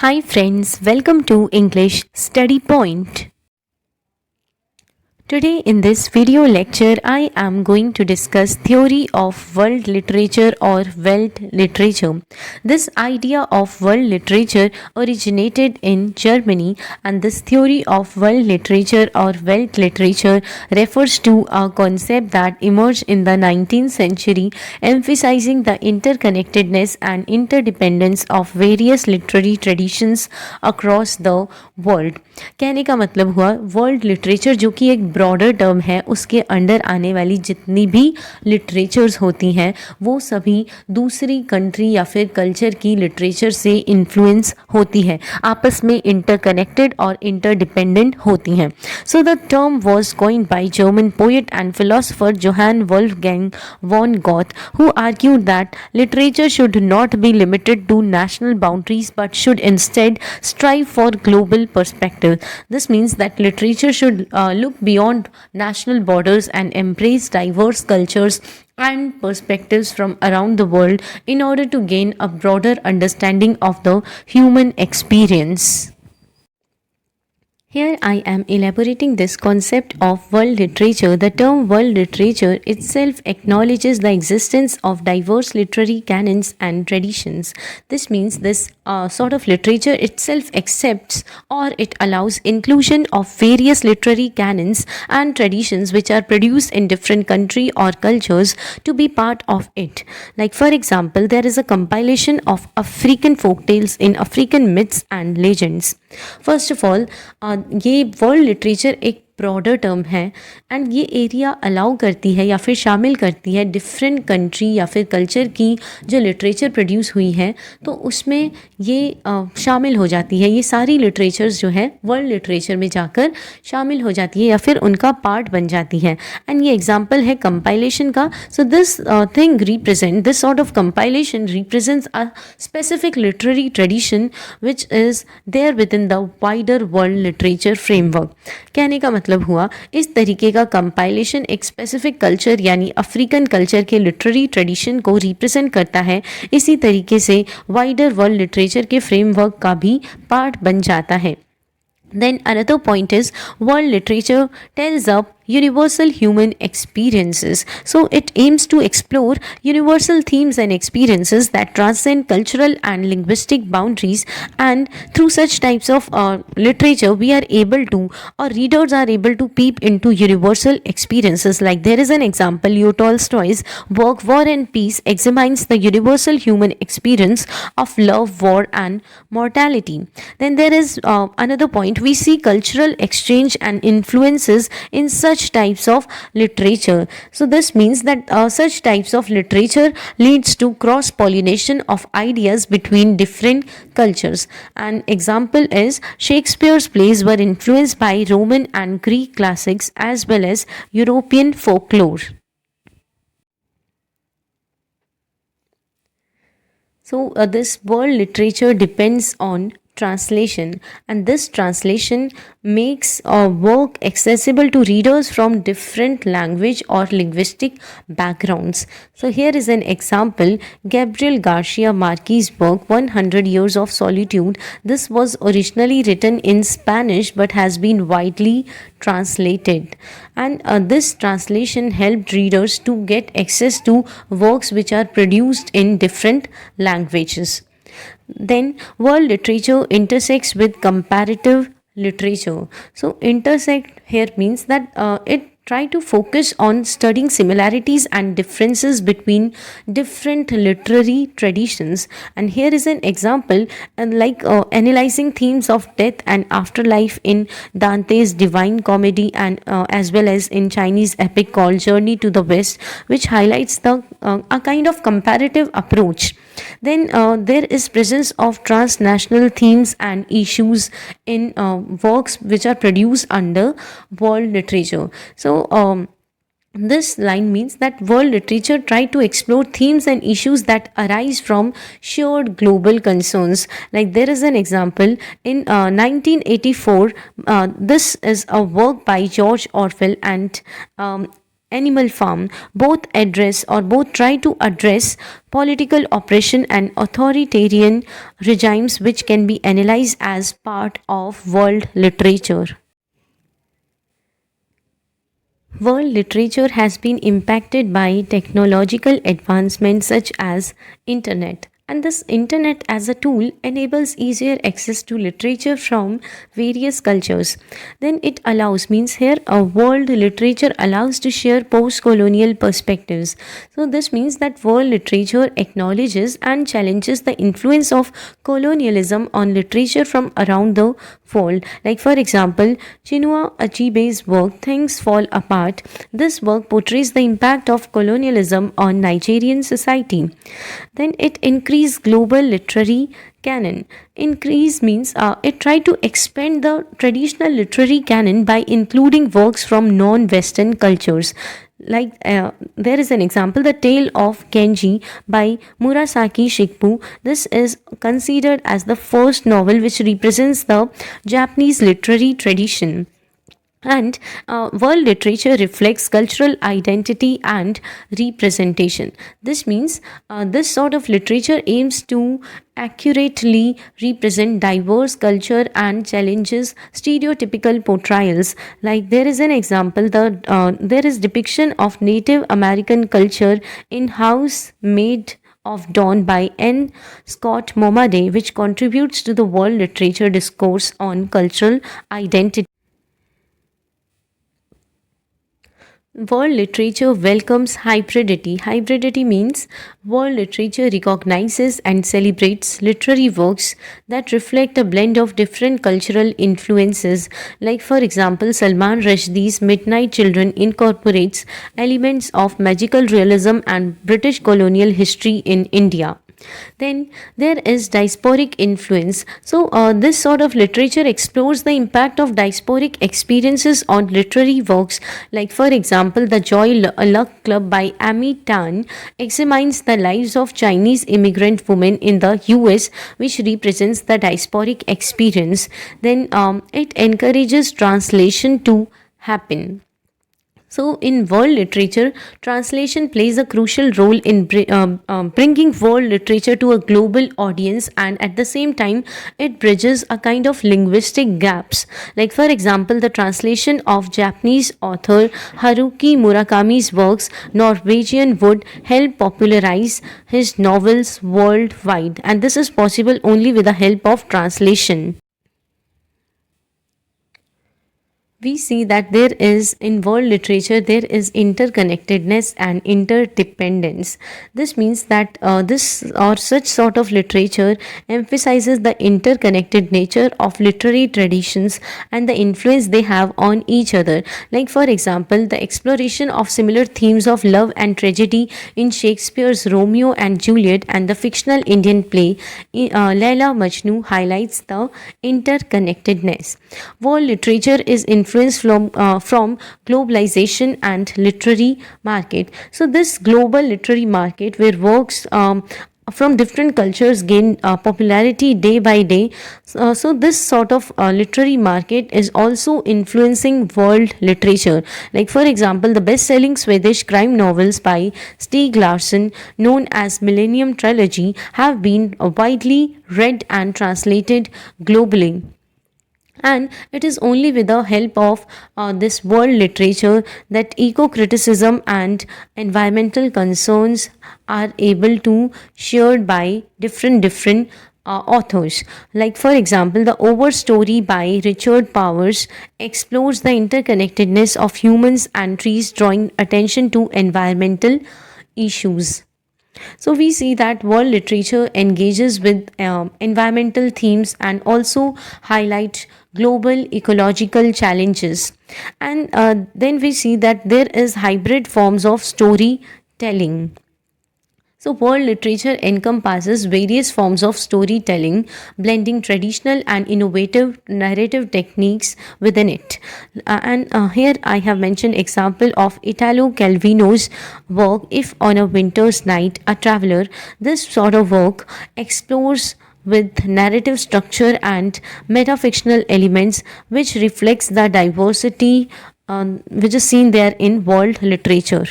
Hi friends, welcome to English Study Point. Today in this video lecture I am going to discuss theory of world literature or Welt literature. This idea of world literature originated in Germany, and this theory of world literature or Welt literature refers to a concept that emerged in the 19th century, emphasizing the interconnectedness and interdependence of various literary traditions across the world. कहने का मतलब हुआ world literature जो कि एक broader term है, उसके under आने वाली जितनी भी लिटरेचर्स होती हैं वो सभी दूसरी कंट्री या फिर कल्चर की लिटरेचर से इन्फ्लुएंस होती है, आपस में इंटरकनेक्टेड और इंटरडिपेंडेंट होती हैं. So the term was coined by German poet and philosopher Johann Wolfgang von Goethe, who argued that literature should not be limited to national boundaries but should instead strive for global perspective. This means that literature should look beyond national borders and embrace diverse cultures and perspectives from around the world in order to gain a broader understanding of the human experience. Here I am elaborating this concept of world literature. The term world literature itself acknowledges the existence of diverse literary canons and traditions. This means this sort of literature itself accepts or it allows inclusion of various literary canons and traditions which are produced in different country or cultures to be part of it. Like for example, there is a compilation of African folktales in African myths and legends. First of all ये world literature एक broader term है and ये area allow करती है या फिर शामिल करती है डिफरेंट कंट्री या फिर कल्चर की जो लिटरेचर प्रोड्यूस हुई है, तो उसमें ये शामिल हो जाती है. ये सारी लिटरेचर्स जो है वर्ल्ड लिटरेचर में जाकर शामिल हो जाती है या फिर उनका पार्ट बन जाती है. एंड ये एग्जाम्पल है कंपाइलेशन का. So this thing represent this sort of compilation represents a specific literary tradition which is there within the wider world literature framework. कहने का मतलब हुआ इस तरीके का कंपाइलेशन एक स्पेसिफिक कल्चर यानी अफ्रीकन कल्चर के लिटरेरी ट्रेडिशन को रिप्रेजेंट करता है, इसी तरीके से वाइडर वर्ल्ड लिटरेचर के फ्रेमवर्क का भी पार्ट बन जाता है. Then another point is world literature tells up universal human experiences. So it aims to explore universal themes and experiences that transcend cultural and linguistic boundaries, and through such types of literature we are able to, or readers are able to peep into universal experiences. Like there is an example, Leo Tolstoy's work War and Peace examines the universal human experience of love, war and mortality. Then there is another point, we see cultural exchange and influences in such types of literature. So this means that such types of literature leads to cross pollination of ideas between different cultures. An example is Shakespeare's plays were influenced by Roman and Greek classics as well as European folklore. So this world literature depends on translation, and this translation makes work accessible to readers from different language or linguistic backgrounds. So here is an example, Gabriel Garcia Marquez's work 100 Years of Solitude. This was originally written in Spanish but has been widely translated, and this translation helped readers to get access to works which are produced in different languages. Then world literature intersects with comparative literature. So intersect here means that it try to focus on studying similarities and differences between different literary traditions. And here is an example, like analyzing themes of death and afterlife in Dante's Divine Comedy, and as well as in Chinese epic called Journey to the West, which highlights the a kind of comparative approach. Then there is presence of transnational themes and issues in works which are produced under world literature. So this line means that world literature try to explore themes and issues that arise from shared global concerns. Like there is an example in 1984. This is a work by George Orwell, and Animal Farm both try to address political oppression and authoritarian regimes, which can be analyzed as part of world literature. World literature has been impacted by technological advancements such as internet, and this internet as a tool enables easier access to literature from various cultures. Then it allows means here a world literature allows to share post colonial perspectives. So this means that world literature acknowledges and challenges the influence of colonialism on literature from around the world. Like for example, Chinua Achebe's work Things Fall Apart. This work portrays the impact of colonialism on Nigerian society. Then it increased global literary canon. Increase means it tried to expand the traditional literary canon by including works from non-Western cultures. Like there is an example, The Tale of Kenji by Murasaki Shikibu. This is considered as the first novel which represents the Japanese literary tradition. And world literature reflects cultural identity and representation. This means this sort of literature aims to accurately represent diverse culture and challenges stereotypical portrayals. Like there is an example, there is depiction of Native American culture in House Made of Dawn by N. Scott Momaday, which contributes to the world literature discourse on cultural identity. World literature welcomes hybridity. Hybridity means world literature recognizes and celebrates literary works that reflect a blend of different cultural influences. Like, for example, Salman Rushdie's Midnight Children incorporates elements of magical realism and British colonial history in India. Then there is diasporic influence. So, this sort of literature explores the impact of diasporic experiences on literary works. Like, for example, The Luck Club by Amy Tan examines the lives of Chinese immigrant women in the US, which represents the diasporic experience. Then it encourages translation to happen. So, in world literature, translation plays a crucial role in bringing world literature to a global audience, and at the same time, it bridges a kind of linguistic gaps. Like, for example, the translation of Japanese author Haruki Murakami's works, Norwegian would help popularize his novels worldwide, and this is possible only with the help of translation. We see that there is in world literature there is interconnectedness and interdependence. This means that this or such sort of literature emphasizes the interconnected nature of literary traditions and the influence they have on each other. Like, for example, the exploration of similar themes of love and tragedy in Shakespeare's Romeo and Juliet and the fictional Indian play Laila Majnu highlights the interconnectedness. World literature is influenced from globalization and literary market. So this global literary market where works from different cultures gain popularity day by day. So this sort of literary market is also influencing world literature. Like, for example, the best-selling Swedish crime novels by Stieg Larsson, known as Millennium Trilogy, have been widely read and translated globally. And it is only with the help of this world literature that eco criticism and environmental concerns are able to shared by different authors. Like, for example, the Over Story by Richard Powers explores the interconnectedness of humans and trees, drawing attention to environmental issues. So we see that world literature engages with environmental themes and also highlight global ecological challenges. And then we see that there is hybrid forms of storytelling. So, world literature encompasses various forms of storytelling, blending traditional and innovative narrative techniques within it. And here I have mentioned example of Italo Calvino's work, If on a Winter's Night, a Traveler. This sort of work explores with narrative structure and metafictional elements which reflects the diversity which is seen there in world literature.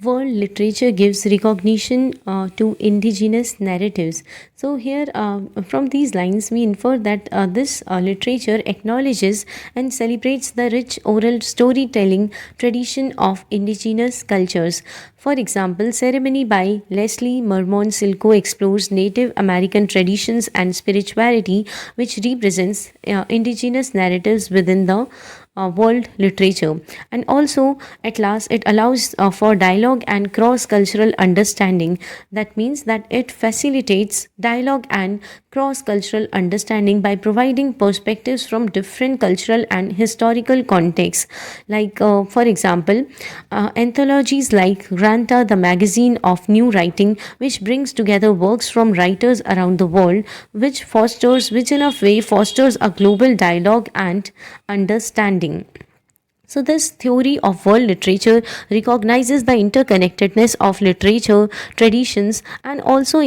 World literature gives recognition to indigenous narratives. So, here from these lines, we infer that this literature acknowledges and celebrates the rich oral storytelling tradition of indigenous cultures. For example, Ceremony by Leslie Mermon Silko explores Native American traditions and spirituality, which represents indigenous narratives within the world literature. And also, at last, it allows for dialogue and cross cultural understanding. That means that it facilitates dialogue and cross cultural understanding by providing perspectives from different cultural and historical contexts. Like, for example, anthologies like Granta, the magazine of new writing, which brings together works from writers around the world, which in a way fosters a global dialogue and understanding. So, this theory of world literature recognizes the interconnectedness of literature, traditions, and also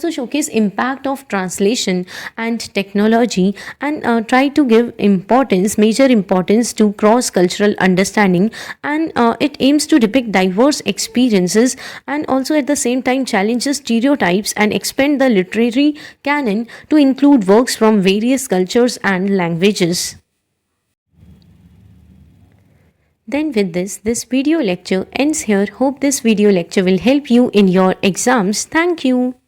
showcase impact of translation and technology, and try to give major importance to cross cultural understanding. And it aims to depict diverse experiences, and also at the same time challenges stereotypes and expand the literary canon to include works from various cultures and languages. Then with this video lecture ends here. Hope this video lecture will help you in your exams. Thank you.